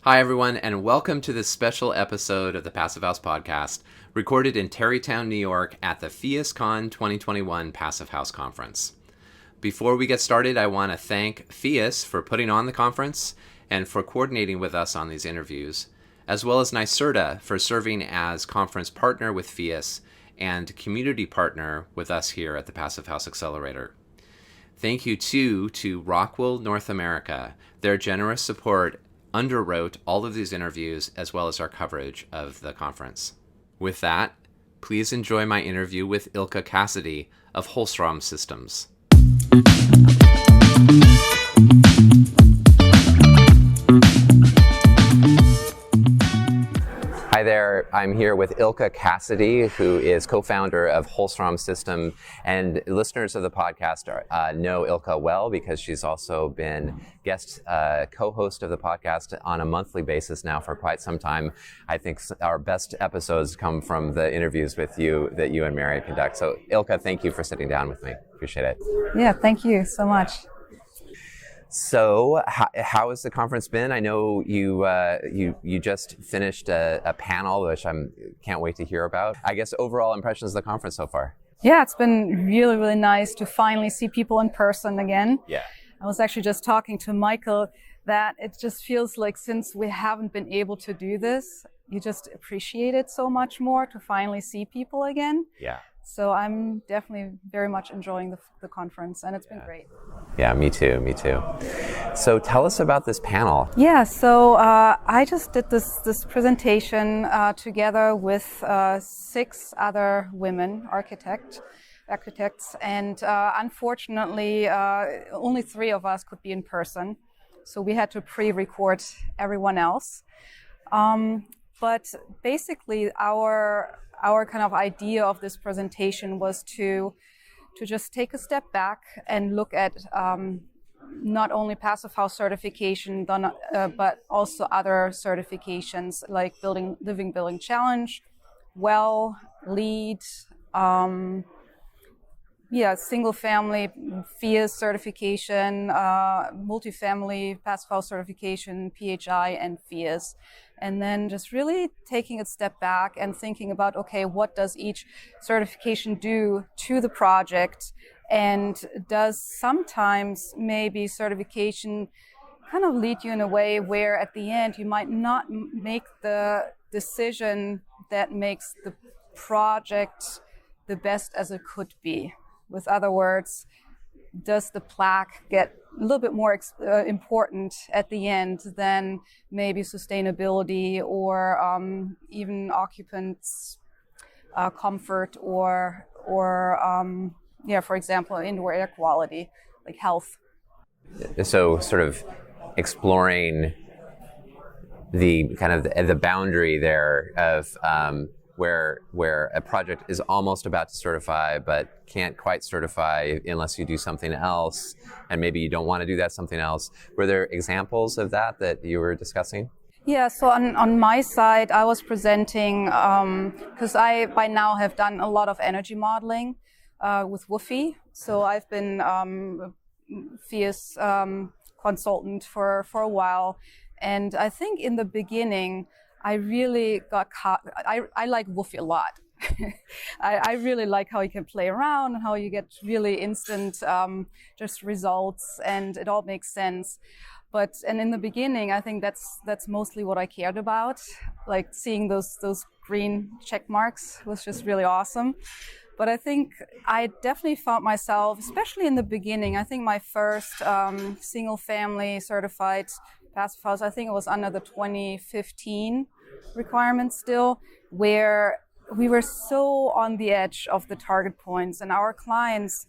Hi, everyone, and welcome to this special episode of the Passive House Podcast, recorded in Tarrytown, New York at the PhiusCon 2021 Passive House Conference. Before we get started, I want to thank Phius for putting on the conference and for coordinating with us on these interviews, as well as NYSERDA for serving as conference partner with Phius and community partner with us here at the Passive House Accelerator. Thank you, too, to Rockwell North America. Their generous support underwrote all of these interviews as well as our coverage of the conference. With that, please enjoy my interview with Ilka Cassidy of Holstrom Systems. Hi there, I'm here with Ilka Cassidy, who is co-founder of Holstrom System, and listeners of the podcast know Ilka well because she's also been guest co-host of the podcast on a monthly basis now for quite some time. I think our best episodes come from the interviews with you that you and Mary conduct. So Ilka, thank you for sitting down with me. Appreciate it. Yeah, thank you so much. So, how has the conference been? I know you just finished a panel, which I can't wait to hear about. I guess overall impressions of the conference so far. Yeah, it's been really, really nice to finally see people in person again. Yeah. I was actually just talking to Michael that it just feels like since we haven't been able to do this, you just appreciate it so much more to finally see people again. Yeah. So I'm definitely very much enjoying the conference, and it's been great. Yeah, me too. So tell us about this panel. Yeah, so I just did this presentation together with 6 other women architects, and unfortunately only 3 of us could be in person, so we had to pre-record everyone else. But basically our kind of idea of this presentation was to just take a step back and look at not only Passive House certification, but also other certifications like Living Building Challenge, LEED, single family Phius certification, multifamily Passive House certification, PHI, and Phius. And then just really taking a step back and thinking about, okay, what does each certification do to the project? And does sometimes maybe certification kind of lead you in a way where at the end you might not make the decision that makes the project the best as it could be? With other words, does the plaque get a little bit more important at the end than maybe sustainability or even occupants' comfort or for example, indoor air quality, like health? So sort of exploring the kind of the boundary there of where a project is almost about to certify but can't quite certify unless you do something else, and maybe you don't want to do that something else. Were there examples of that you were discussing? Yeah, so on my side, I was presenting, because I by now have done a lot of energy modeling with WUFI. So I've been Phius consultant for a while, and I think in the beginning, I really got caught. I like WUFI a lot. I really like how you can play around and how you get really instant just results, and it all makes sense. And in the beginning, I think that's mostly what I cared about. Like seeing those green check marks was just really awesome. But I think I definitely found myself, especially in the beginning, I think my first single family certified Passive House, I think it was under the 2015 requirements still, where we were so on the edge of the target points, and our clients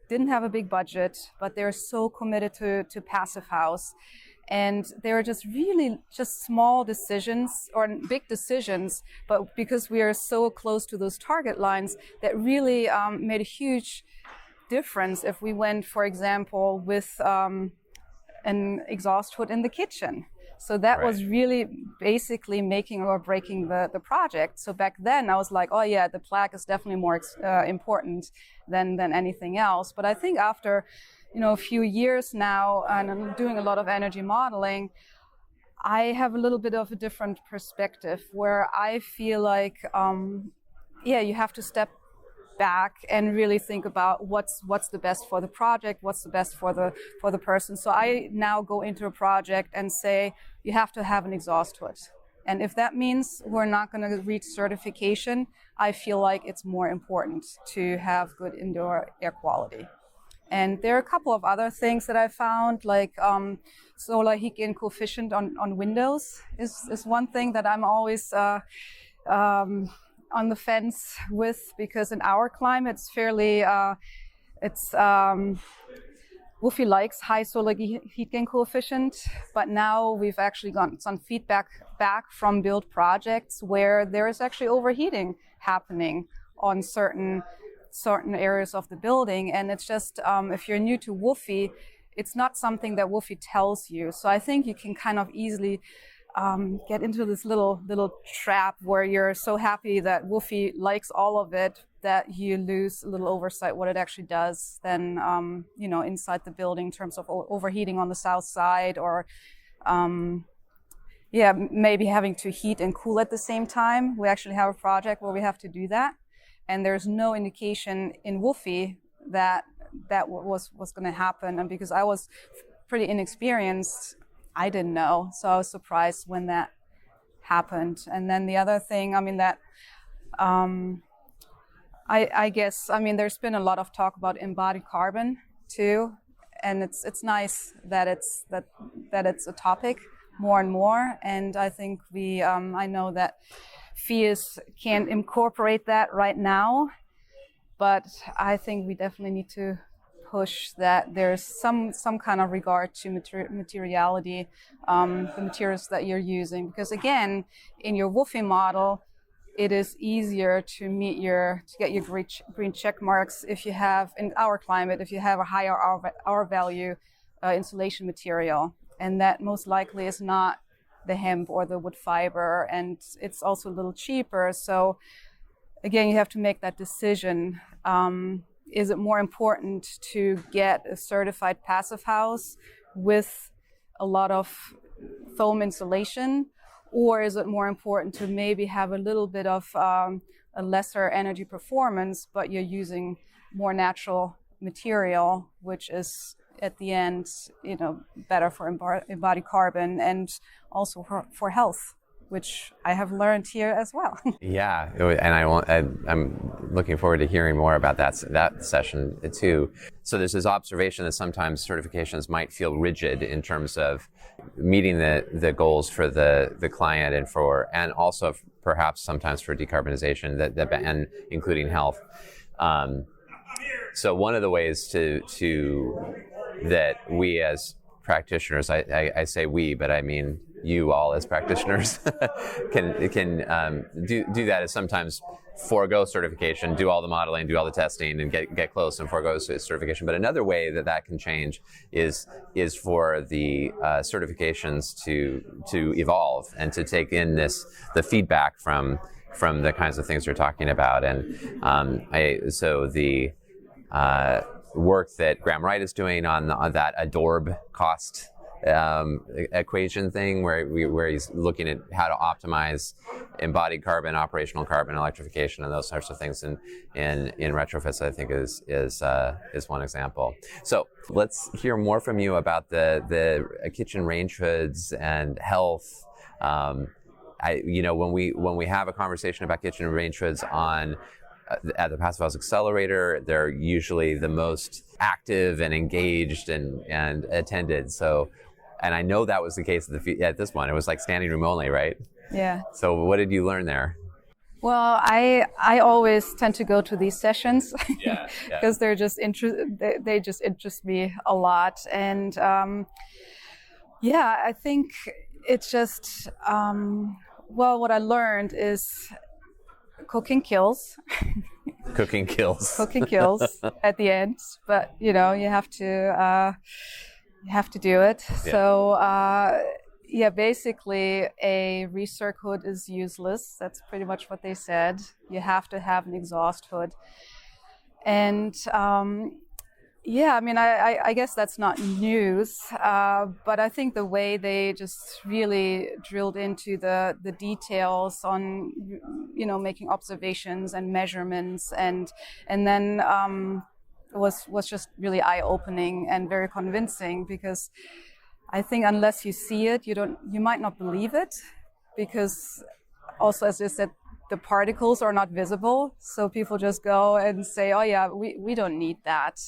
didn't have a big budget, but they're so committed to Passive House. And they were just really just small decisions or big decisions, but because we are so close to those target lines, that really made a huge difference if we went, for example, with an exhaust hood in the kitchen. So that was really basically making or breaking the project. So back then I was like, oh yeah, the plaque is definitely more important than anything else. But I think after a few years now, and I'm doing a lot of energy modeling, I have a little bit of a different perspective where I feel like, you have to step back and really think about what's the best for the project, what's the best for the person. So I now go into a project and say you have to have an exhaust hood, and if that means we're not going to reach certification, I feel like it's more important to have good indoor air quality. And there are a couple of other things that I found, like solar heat gain coefficient on windows is one thing that I'm always on the fence with, because in our climate it's fairly Woofy likes high solar heat gain coefficient, but now we've actually gotten some feedback back from build projects where there is actually overheating happening on certain areas of the building. And it's just, if you're new to Woofy, it's not something that Woofy tells you. So I think you can kind of easily get into this little trap where you're so happy that Woofy likes all of it that you lose a little oversight what it actually does then inside the building in terms of overheating on the south side, or maybe having to heat and cool at the same time. We actually have a project where we have to do that, and there's no indication in Woofy that was going to happen. And because I was pretty inexperienced, I didn't know. So I was surprised when that happened. And then the other thing, I guess, there's been a lot of talk about embodied carbon too. And it's nice that it's a topic more and more. And I think I know that Phius can't incorporate that right now, but I think we definitely need to push that there's some kind of regard to materiality, the materials that you're using. Because again, in your Woofy model, it is easier to get your green check marks if you have, in our climate, if you have a higher hour value insulation material. And that most likely is not the hemp or the wood fiber, and it's also a little cheaper. So again, you have to make that decision. Is it more important to get a certified passive house with a lot of foam insulation, or is it more important to maybe have a little bit of a lesser energy performance, but you're using more natural material, which is at the end, better for embodied carbon and also for health, which I have learned here as well. Yeah, and I'm looking forward to hearing more about that session too. So there's this observation that sometimes certifications might feel rigid in terms of meeting the goals for the client and also perhaps sometimes for decarbonization and including health. So one of the ways to that we as practitioners, I say we, but I mean you all as practitioners can do that is sometimes forego certification, do all the modeling, do all the testing, and get close and forego certification. But another way that can change is for the certifications to evolve and to take in the feedback from the kinds of things you're talking about. And the work that Graham Wright is doing on that adorb cost equation thing, where he's looking at how to optimize embodied carbon, operational carbon, electrification, and those sorts of things in retrofits, I think is one example. So let's hear more from you about the kitchen range hoods and health. When we have a conversation about kitchen range hoods at the Passive House Accelerator, they're usually the most active and engaged and attended. So, and I know that was the case at this one. It was like standing room only, right? Yeah. So what did you learn there? Well, I always tend to go to these sessions because they're just they just interest me a lot. And I think it's just what I learned is cooking kills. Cooking kills. Cooking kills at the end, but you have to do it. Yeah. So basically a recirc hood is useless. That's pretty much what they said. You have to have an exhaust hood. And Yeah, I mean, I guess that's not news, but I think the way they just really drilled into the details on, making observations and measurements, and then was just really eye-opening and very convincing, because I think unless you see it, you might not believe it, because also, as I said, the particles are not visible, so people just go and say, "Oh yeah, we don't need that."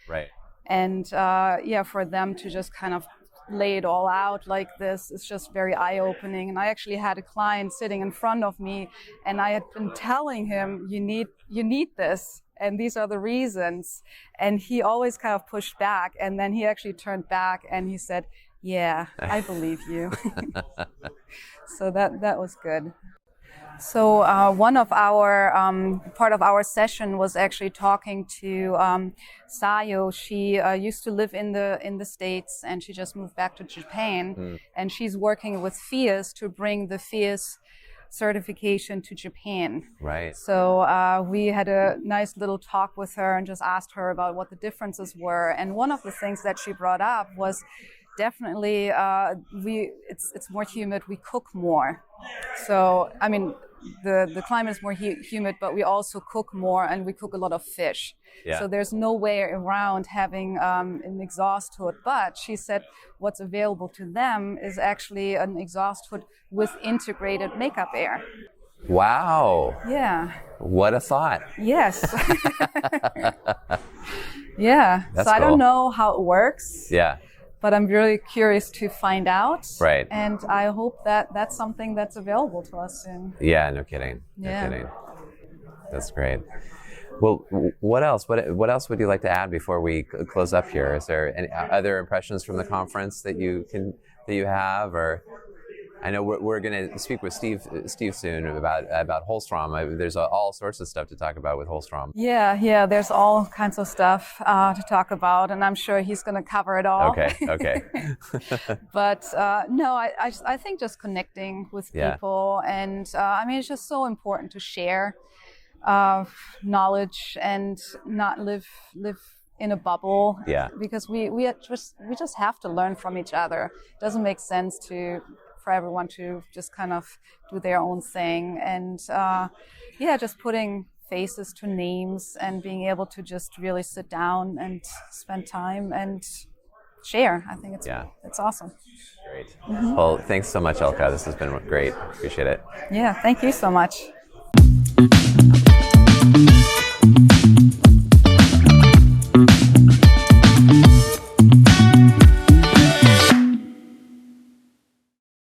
Right. And for them to just kind of lay it all out like this is just very eye-opening. And I actually had a client sitting in front of me, and I had been telling him, you need this, and these are the reasons. And he always kind of pushed back, and then he actually turned back and he said, "Yeah, I believe you." So that was good. So one of our part of our session was actually talking to Sayo. She used to live in the States, and she just moved back to Japan. And she's working with Phius to bring the Phius certification to Japan. Right. So we had a nice little talk with her and just asked her about what the differences were. And one of the things that she brought up was definitely it's more humid. We cook more. So I mean, the climate is more humid, but we also cook more, and we cook a lot of fish. Yeah. So there's no way around having an exhaust hood. But she said what's available to them is actually an exhaust hood with integrated makeup air. Wow. Yeah. What a thought. Yes. Yeah. That's so I cool. don't know how it works. Yeah. But I'm really curious to find out. Right. And I hope that that's something that's available to us soon. Yeah, no kidding. No kidding. That's great. Well, what else? What else would you like to add before we close up here? Is there any other impressions from the conference that you have, or? I know we're going to speak with Steve soon about Holstrom. There's all sorts of stuff to talk about with Holstrom. Yeah. There's all kinds of stuff to talk about, and I'm sure he's going to cover it all. Okay. But no, I think just connecting with people, and I mean, it's just so important to share knowledge and not live in a bubble. Yeah. Because we just have to learn from each other. It doesn't make sense for everyone to just kind of do their own thing, and just putting faces to names and being able to just really sit down and spend time and share. I think it's awesome. Great. Mm-hmm. Well, thanks so much, Ilka. This has been great. Appreciate it. Yeah, thank you so much.